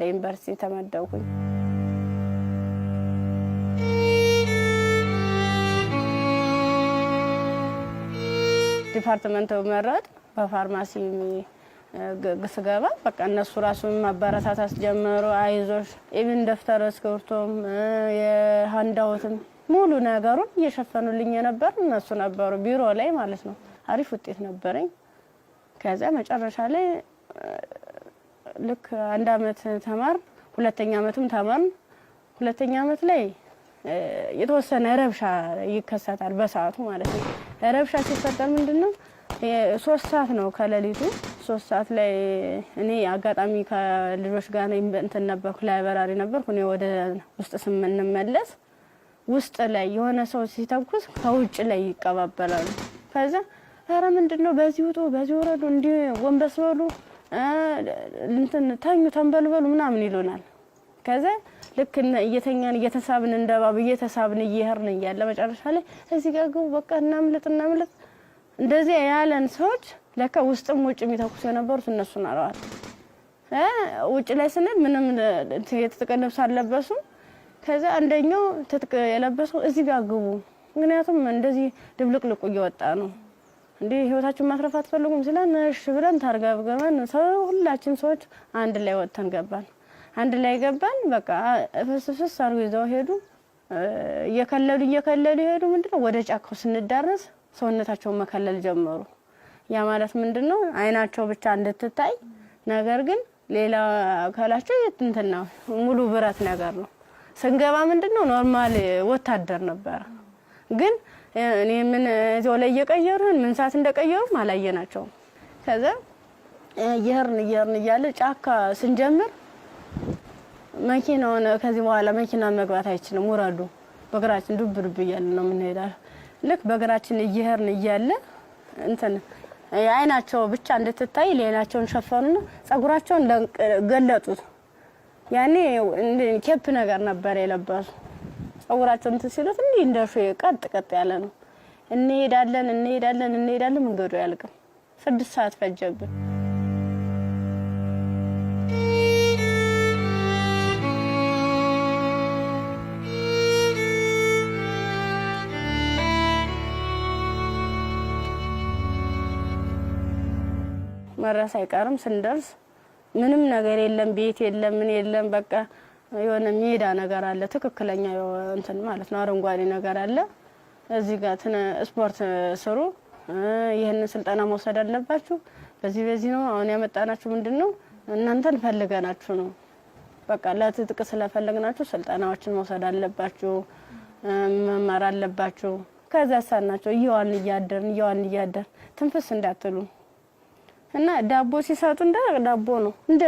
ለዩኒቨርሲቲ ተመደብኩኝ ዲፓርትመንት መረጥ በፋርማሲ ገስገባ በቃ እነሱ ራሱን ማበረታታት ጀመሩ አይዞሽ ኢቭን ደፍተር እስክርቶም የሃንዳውትም ሙሉ ነገሩን እየሸፈኑልኝ ነበር እነሱ ነበሩ ቢሮ ላይ ማለት ነው አሪፍ ውጤት ነበረኝ ከዛ መጨረሻ ላይ ልክ አንድ አመት ተማር ሁለተኛ አመትም ተማር ሁለተኛ አመት ላይ የተወሰነ ረብሻ ይከሰታል በሰዓቱ ማለት ነው ረብሻ ሲፈጠር ምንድነው 3 ሰዓት ነው ከሌሊቱ 3 ሰዓት ላይ እኔ አጋጣሚ ከልጆች ጋር እንትን ነበርኩ ላይብራሪ ነበርኩ እኔ ወደ ውስጥ ስንመለስ ውስጥ ላይ የሆነ ሰው ሲተኩስ ከውጭ ላይ ይቀባበላሉ ከዛ አረ ምንድነው በዚህ ወጡ በዚህ ወረዱ እንዴ ወንበስ በሉ እንትን ታኙ ተንበልበሉ ምናምን ይሉናል ከዛ ልክ እየተኛን እየተሳብን እንደባብ እየተሳብን እየሄርን ያለ መጨረሻ ላይ እዚህ ጋር ገቡ በቃ እናምልጥ እንደዚህ ያለን ሰዎች ለካ ውስጥም ውጭ የሚተኩስ የነበሩት እነሱ ናራዋል ውጭ ላይ ስንል ምንም የተጠቀለብስ አለበሱ ከዛ አንደኛው ትጥቅ የለበሰው እዚህ ጋር ግቡ ምክንያቱም እንደዚህ ድብልቅልቁ እየወጣ ነው እንዴ ህይወታችን ማትረፍ አትፈልጉም ሲላን እሺ ብለን ታርጋብገን ሰው ሁላችን ሰዎች አንድ ላይ ወጥተን ገባን አንድ ላይ ገባን በቃ ፍስፍስ አርጎ ይዘው ሄዱ እየከለሉ ሄዱ ምንድነው ወደ ጫካው ስንዳረስ ሰውነታቸው መከለል ጀመሩ ያ ማለት ምንድነው አይናቸው ብቻ እንድትታይ ነገር ግን ሌላ አካላቸው እንትና ሙሉ ብረት ነገር ነው ስንገባ ምንድነው ኖርማል ወታደር ነበር ግን እኔ ምን እዚው ላይ እየቀየሩን ምን ሰዓት እንደቀየሩ ማላየናቸው ከዛ ይሄርን እያለ ጫካ ስንጀምር መኪናውን ከዚህ በኋላ መኪና መግባት አይችልም ወራዱ በግራችን ዱብዱብ እያለ ነው የምንሄዳው ልክ በግራችን እየሄርን እያለ እንትን አይናቸው ብቻ እንድትታይ ሌላቸውን ሸፈኑና ጸጉራቸውን ገለጡት ያኔ ኬፕ ነገር ነበር የለበሱ ጸጉራቸውን ተሲሉት እንዴ እንደሹ ቀጥ ያለ ነው እንሄዳለን መንገዱ ያልቅም 6 ሰዓት ፈጀብን መራስ አይቀርም ስንደርስ ምንም ነገር የለም ቤት የለም ምን የለም በቃ የሆነ ሜዳ ነገር አለ ትክክለኛ እንትን ማለት ነው አረንጓዴ ነገር አለ እዚህ ጋር ስፖርት ስሩ ይሄን ስልጠና መውሰድ አለባችሁ በዚህ ነው አሁን ያመጣናችሁ ምንድነው እናንተን ፈልገናችሁ ነው በቃ ለትጥቅ ስለፈለግናችሁ ስልጠናዎችን መውሰድ አለባችሁ መማር አለባችሁ ከዛ ሳናቸው ይዋል እያደር ትንፍስ እንዳትሉ እና ዳቦ ሲሰጡ እንደ ዳቦ ነው እንደ